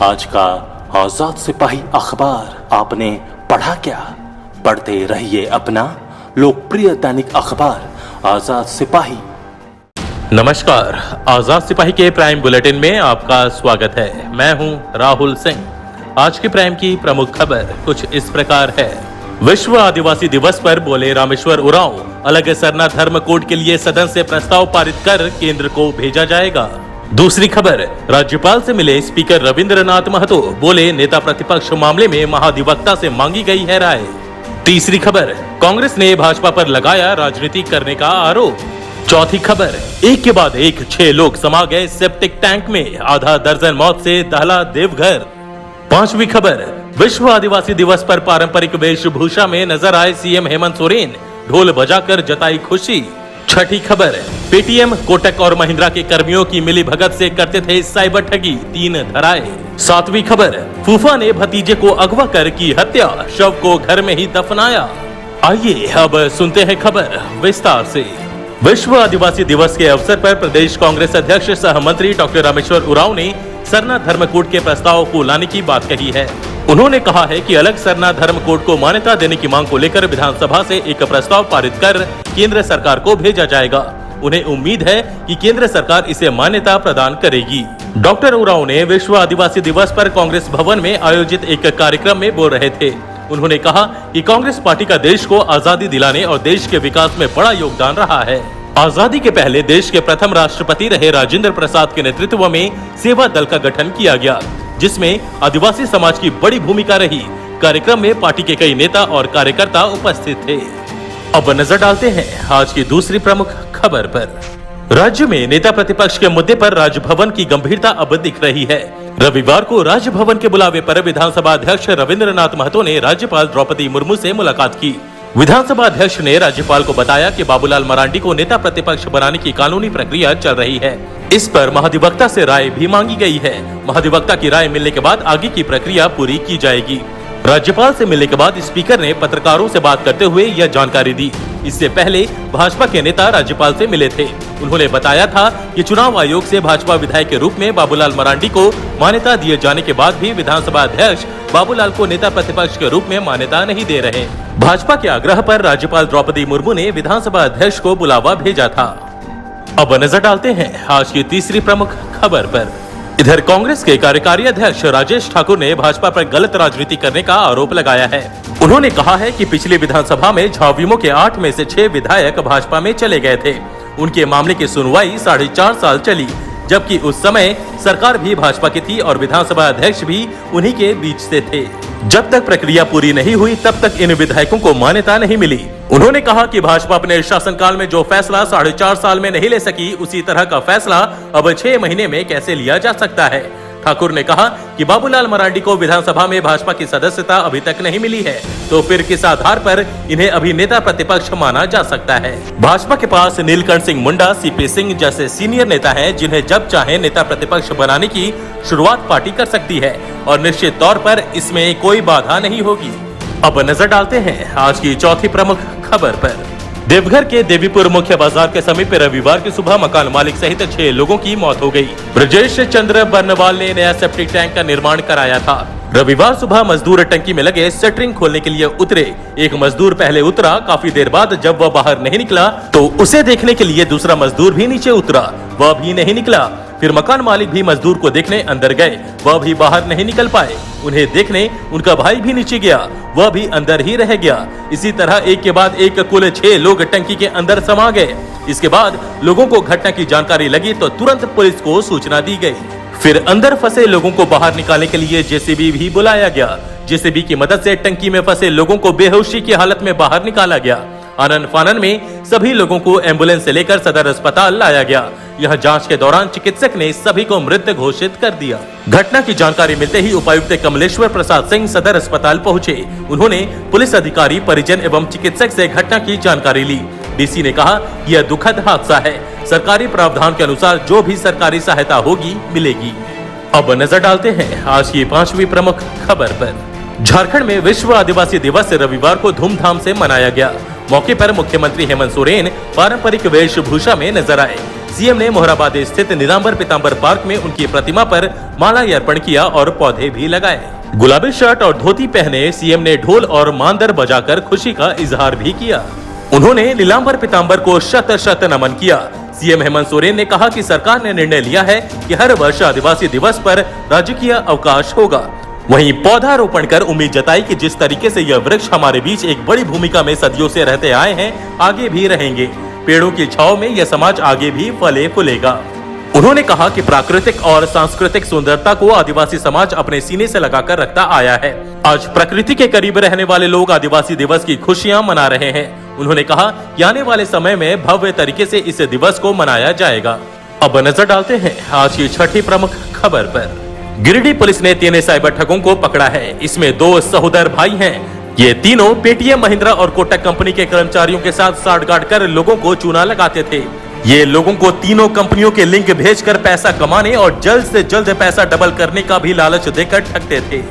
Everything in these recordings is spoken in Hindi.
आज का आजाद सिपाही अखबार आपने पढ़ा क्या? पढ़ते रहिए अपना लोकप्रिय दैनिक अखबार आजाद सिपाही। नमस्कार, आजाद सिपाही के प्राइम बुलेटिन में आपका स्वागत है। मैं हूं राहुल सिंह। आज की प्राइम की प्रमुख खबर कुछ इस प्रकार है। विश्व आदिवासी दिवस पर बोले रामेश्वर उरांव, अलग सरना धर्म कोड के लिए सदन से प्रस्ताव पारित कर केंद्र को भेजा जाएगा। दूसरी खबर, राज्यपाल से मिले स्पीकर रविंद्रनाथ महतो, बोले नेता प्रतिपक्ष मामले में महाधिवक्ता से मांगी गई है राय। तीसरी खबर, कांग्रेस ने भाजपा पर लगाया राजनीति करने का आरोप। चौथी खबर, एक के बाद एक 6 लोग समा गए सेप्टिक टैंक में, आधा दर्जन मौत से दहला देवघर। पांचवी खबर, विश्व आदिवासी दिवस पर पारंपरिक वेशभूषा में नजर आए सीएम हेमंत सोरेन, ढोल बजाकर जताई खुशी। छठी खबर, पेटीएम, कोटक और महिंद्रा के कर्मियों की मिली भगत से करते थे साइबर ठगी, 3 धराए। सातवीं खबर, फूफा ने भतीजे को अगवा कर की हत्या, शव को घर में ही दफनाया। आइए अब सुनते हैं खबर विस्तार से। विश्व आदिवासी दिवस के अवसर पर प्रदेश कांग्रेस अध्यक्ष सह मंत्री डॉक्टर रामेश्वर उरांव ने सरना धर्म कोड के प्रस्ताव को लाने की बात कही है। उन्होंने कहा है कि अलग सरना धर्म कोड को मान्यता देने की मांग को लेकर विधानसभा से एक प्रस्ताव पारित कर केंद्र सरकार को भेजा जाएगा। उन्हें उम्मीद है कि केंद्र सरकार इसे मान्यता प्रदान करेगी। डॉक्टर उरांव ने विश्व आदिवासी दिवस पर कांग्रेस भवन में आयोजित एक कार्यक्रम में बोल रहे थे। उन्होंने कहा कि कांग्रेस पार्टी का देश को आजादी दिलाने और देश के विकास में बड़ा योगदान रहा है। आजादी के पहले देश के प्रथम राष्ट्रपति रहे राजेंद्र प्रसाद के नेतृत्व में सेवा दल का गठन किया गया, जिसमें आदिवासी समाज की बड़ी भूमिका रही। कार्यक्रम में पार्टी के कई नेता और कार्यकर्ता उपस्थित थे। अब नजर डालते हैं आज की दूसरी प्रमुख खबर पर। राज्य में नेता प्रतिपक्ष के मुद्दे पर राजभवन की गंभीरता अब दिख रही है। रविवार को राजभवन के बुलावे पर विधानसभा अध्यक्ष रविंद्रनाथ महतो ने राज्यपाल द्रौपदी मुर्मू से मुलाकात की। विधानसभा अध्यक्ष ने राज्यपाल को बताया कि बाबूलाल मरांडी को नेता प्रतिपक्ष बनाने की कानूनी प्रक्रिया चल रही है। इस पर महाधिवक्ता से राय भी मांगी गई है। महाधिवक्ता की राय मिलने के बाद आगे की प्रक्रिया पूरी की जाएगी। राज्यपाल से मिलने के बाद स्पीकर ने पत्रकारों से बात करते हुए यह जानकारी दी। इससे पहले भाजपा के नेता राज्यपाल से मिले थे। उन्होंने बताया था कि चुनाव आयोग से भाजपा विधायक के रूप में बाबूलाल मरांडी को मान्यता दिए जाने के बाद भी विधानसभा अध्यक्ष बाबूलाल को नेता प्रतिपक्ष के रूप में मान्यता नहीं दे रहे। भाजपा के आग्रह पर राज्यपाल द्रौपदी मुर्मू ने विधानसभा अध्यक्ष को बुलावा भेजा था। अब नजर डालते हैं आज की तीसरी प्रमुख खबर पर। इधर कांग्रेस के कार्यकारी अध्यक्ष राजेश ठाकुर ने भाजपा पर गलत राजनीति करने का आरोप लगाया है। उन्होंने कहा है कि पिछली विधानसभा में झाविमो के 8 में से 6 विधायक भाजपा में चले गए थे। उनके मामले की सुनवाई 4.5 साल चली, जबकि उस समय सरकार भी भाजपा की थी और विधानसभा अध्यक्ष भी उन्हीं के बीच से थे। जब तक प्रक्रिया पूरी नहीं हुई तब तक इन विधायकों को मान्यता नहीं मिली। उन्होंने कहा कि भाजपा अपने शासनकाल में जो फैसला 4.5 साल में नहीं ले सकी, उसी तरह का फैसला अब 6 महीने में कैसे लिया जा सकता है। ठाकुर ने कहा कि बाबूलाल मरांडी को विधानसभा में भाजपा की सदस्यता अभी तक नहीं मिली है, तो फिर किस आधार पर इन्हें अभी नेता प्रतिपक्ष माना जा सकता है। भाजपा के पास नीलकंठ सिंह मुंडा, सीपी सिंह जैसे सीनियर नेता हैं, जिन्हें जब चाहे नेता प्रतिपक्ष बनाने की शुरुआत पार्टी कर सकती है और निश्चित तौर पर इसमें कोई बाधा नहीं होगी। अब नजर डालते हैं आज की चौथी प्रमुख खबर पर। देवघर के देवीपुर मुख्य बाजार के समीप रविवार की सुबह मकान मालिक सहित 6 लोगों की मौत हो गई। ब्रजेश चंद्र बर्नवाल ने नया सेप्टिक टैंक का निर्माण कराया था। रविवार सुबह मजदूर टंकी में लगे शटरिंग खोलने के लिए उतरे। एक मजदूर पहले उतरा। काफी देर बाद जब वह बाहर नहीं निकला तो उसे देखने के लिए दूसरा मजदूर भी नीचे उतरा, वह भी नहीं निकला। फिर मकान मालिक भी मजदूर को देखने अंदर गए, वह भी बाहर नहीं निकल पाए। उन्हें देखने उनका भाई भी नीचे गया, वह भी अंदर ही रह गया। इसी तरह एक के बाद एक कुल 6 लोग टंकी के अंदर समा गए। इसके बाद लोगों को घटना की जानकारी लगी तो तुरंत पुलिस को सूचना दी गई। फिर अंदर फंसे लोगों को बाहर निकालने के लिए जेसीबी भी बुलाया गया। जेसीबी की मदद से टंकी में फंसे लोगों को बेहोशी की हालत में बाहर निकाला गया। आनन फानन में सभी लोगों को एम्बुलेंस से लेकर सदर अस्पताल लाया गया। यह जांच के दौरान चिकित्सक ने सभी को मृत घोषित कर दिया। घटना की जानकारी मिलते ही उपायुक्त कमलेश्वर प्रसाद सिंह सदर अस्पताल पहुंचे। उन्होंने पुलिस अधिकारी, परिजन एवं चिकित्सक से घटना की जानकारी ली। डीसी ने कहा यह दुखद हादसा है, सरकारी प्रावधान के अनुसार जो भी सरकारी सहायता होगी मिलेगी। अब नजर डालते हैं आज की 5वीं प्रमुख खबर पर। झारखंड में विश्व आदिवासी दिवस रविवार को धूमधाम से मनाया गया। मौके पर मुख्यमंत्री हेमंत सोरेन पारंपरिक वेशभूषा में नजर आए। सीएम ने मोहराबाद स्थित नीलांबर पीतांबर पार्क में उनकी प्रतिमा पर माला अर्पण किया और पौधे भी लगाए। गुलाबी शर्ट और धोती पहने सीएम ने ढोल और मांदर बजाकर खुशी का इजहार भी किया। उन्होंने नीलांबर पीतांबर को शत शत नमन किया। सीएम हेमंत सोरेन ने कहा कि सरकार ने निर्णय लिया है कि हर वर्ष आदिवासी दिवस पर राजकीय अवकाश होगा। वहीं पौधारोपण कर उम्मीद जताई कि जिस तरीके से यह वृक्ष हमारे बीच एक बड़ी भूमिका में सदियों से रहते आए हैं, आगे भी रहेंगे। पेड़ों की छांव में यह समाज आगे भी फले फूलेगा। उन्होंने कहा कि प्राकृतिक और सांस्कृतिक सुंदरता को आदिवासी समाज अपने सीने से लगाकर रखता आया है। आज प्रकृति के करीब रहने वाले लोग आदिवासी दिवस की खुशियां मना रहे हैं। उन्होंने कहा कि आने वाले समय में भव्य तरीके से इस दिवस को मनाया जाएगा। अब नजर डालते हैं आज की छठी प्रमुख खबर पर। गिरिडीह पुलिस ने 3 साइबर ठगों को पकड़ा है। इसमें 2 सहोदर भाई हैं। ये तीनों पेटीएम, महिंद्रा और कोटक कंपनी के कर्मचारियों के साथ साठगांठ कर लोगों को चूना लगाते थे। ये लोगों को तीनों कंपनियों के लिंक भेजकर पैसा कमाने और जल्द से जल्द पैसा डबल करने का भी लालच देकर ठगते थे।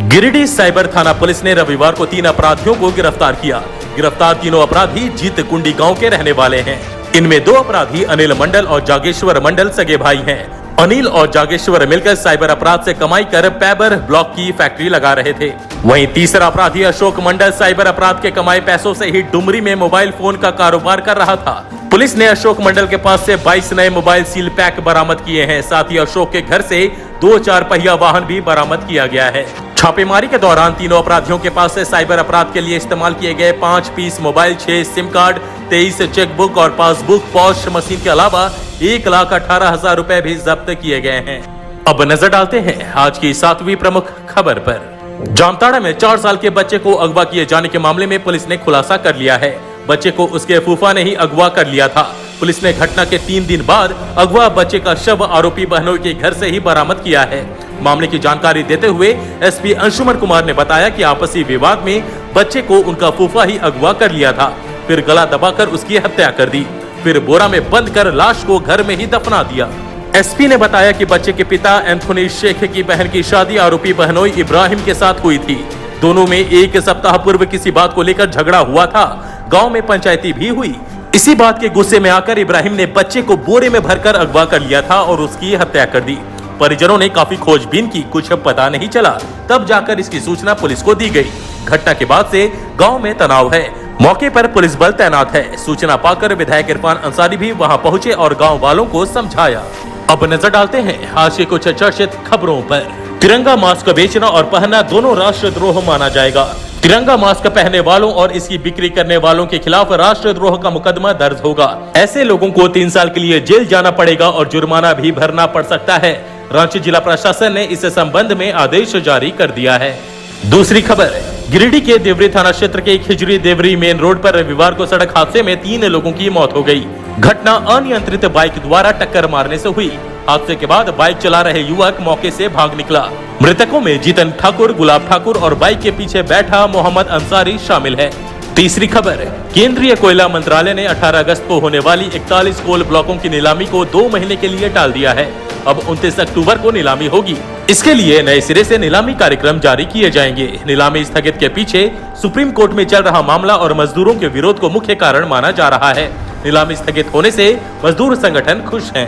गिरिडीह साइबर थाना पुलिस ने रविवार को 3 अपराधियों को गिरफ्तार किया। गिरफ्तार तीनों अपराधी जीत कुंडी गांव के रहने वाले हैं। इनमें 2 अपराधी अनिल मंडल और जागेश्वर मंडल सगे भाई हैं। अनिल और जागेश्वर मिलकर साइबर अपराध से कमाई कर पैबर ब्लॉक की फैक्ट्री लगा रहे थे। वहीं तीसरा अपराधी अशोक मंडल साइबर अपराध के कमाए पैसों से ही डुमरी में मोबाइल फोन का कारोबार कर रहा था। पुलिस ने अशोक मंडल के पास से 22 नए मोबाइल सील पैक बरामद किए हैं। साथ ही अशोक के घर से 2 4 पहिया वाहन भी बरामद किया गया है। छापेमारी के दौरान तीनों अपराधियों के पास से साइबर अपराध के लिए इस्तेमाल किए गए 5 piece mobile, 6 SIM card, 23 chequebook और पासबुक, पॉश मशीन के अलावा 1,18,000 रुपए भी जब्त किए गए हैं। अब नजर डालते हैं आज की 7वीं प्रमुख खबर पर। जामताड़ा में 4 साल के बच्चे को अगवा किए जाने के मामले में पुलिस ने खुलासा कर लिया है। बच्चे को उसके फूफा ने ही अगवा कर लिया था। पुलिस ने घटना के 3 दिन बाद अगवा बच्चे का शव आरोपी बहनोई के घर से ही बरामद किया है। मामले की जानकारी देते हुए एसपी अंशुमन कुमार ने बताया कि आपसी विवाद में बच्चे को उनका फूफा ही अगवा कर लिया था, फिर गला दबाकर उसकी हत्या कर दी, फिर बोरा में बंद कर लाश को घर में ही दफना दिया। एसपी ने बताया कि बच्चे के पिता एंथोनी शेख की बहन की शादी आरोपी बहनोई इब्राहिम के साथ हुई थी। दोनों में 1 सप्ताह पूर्व किसी बात को लेकर झगड़ा हुआ था। गांव में पंचायती भी हुई। इसी बात के गुस्से में आकर इब्राहिम ने बच्चे को बोरे में भरकर अगवा कर लिया था और उसकी हत्या कर दी। परिजनों ने काफी खोजबीन की, कुछ पता नहीं चला। तब जाकर इसकी सूचना पुलिस को दी गई। घटना के बाद से गांव में तनाव है। मौके पर पुलिस बल तैनात है। सूचना पाकर विधायक इरफान अंसारी भी वहां पहुंचे और गांव वालों को समझाया। अब नजर डालते हैं आज की कुछ चर्चित खबरों पर। तिरंगा मास्क बेचना और पहनना दोनों राष्ट्रद्रोह माना जाएगा। तिरंगा मास्क पहनने वालों और इसकी बिक्री करने वालों के खिलाफ राष्ट्रद्रोह का मुकदमा दर्ज होगा। ऐसे लोगों को 3 साल के लिए जेल जाना पड़ेगा और जुर्माना भी भरना पड़ सकता है। रांची जिला प्रशासन ने इस संबंध में आदेश जारी कर दिया है। दूसरी खबर, गिरिडीह के देवरी थाना क्षेत्र के खिजरी देवरी मेन रोड पर रविवार को सड़क हादसे में 3 लोगों की मौत हो गई। घटना अनियंत्रित बाइक द्वारा टक्कर मारने से हुई। हादसे के बाद बाइक चला रहे युवक मौके से भाग निकला। मृतकों में जीतन ठाकुर, गुलाब ठाकुर और बाइक के पीछे बैठा मोहम्मद अंसारी शामिल है। तीसरी खबर, केंद्रीय कोयला मंत्रालय ने 18 अगस्त को होने वाली 41 कोल ब्लॉकों की नीलामी को 2 महीने के लिए टाल दिया है। अब 29 अक्टूबर को नीलामी होगी। इसके लिए नए सिरे से नीलामी कार्यक्रम जारी किए जाएंगे। नीलामी स्थगित के पीछे सुप्रीम कोर्ट में चल रहा मामला और मजदूरों के विरोध को मुख्य कारण माना जा रहा है। नीलामी स्थगित होने से मजदूर संगठन खुश हैं।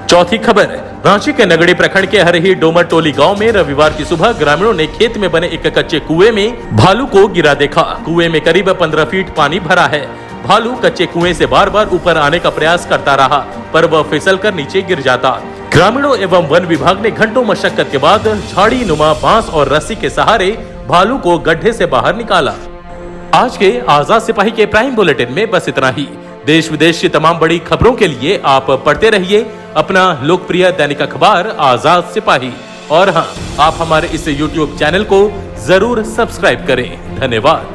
चौथी खबर, रांची के नगड़ी प्रखंड के हरही डोमर टोली गांव में रविवार की सुबह ग्रामीणों ने खेत में बने एक कच्चे कुएं में भालू को गिरा देखा। कुएं में करीब 15 फीट पानी भरा है। भालू कच्चे कुएं से बार बार ऊपर आने का प्रयास करता रहा, पर वह फिसलकर नीचे गिर जाता। ग्रामीणों एवं वन विभाग ने घंटों मशक्कत के बाद झाड़ी नुमा बांस और रस्सी के सहारे भालू को गड्ढे से बाहर निकाला। आज के आजाद सिपाही के प्राइम बुलेटिन में बस इतना ही। देश विदेश की तमाम बड़ी खबरों के लिए आप पढ़ते रहिए अपना लोकप्रिय दैनिक अखबार आजाद सिपाही। और हाँ, आप हमारे इस YouTube चैनल को जरूर सब्सक्राइब करें। धन्यवाद।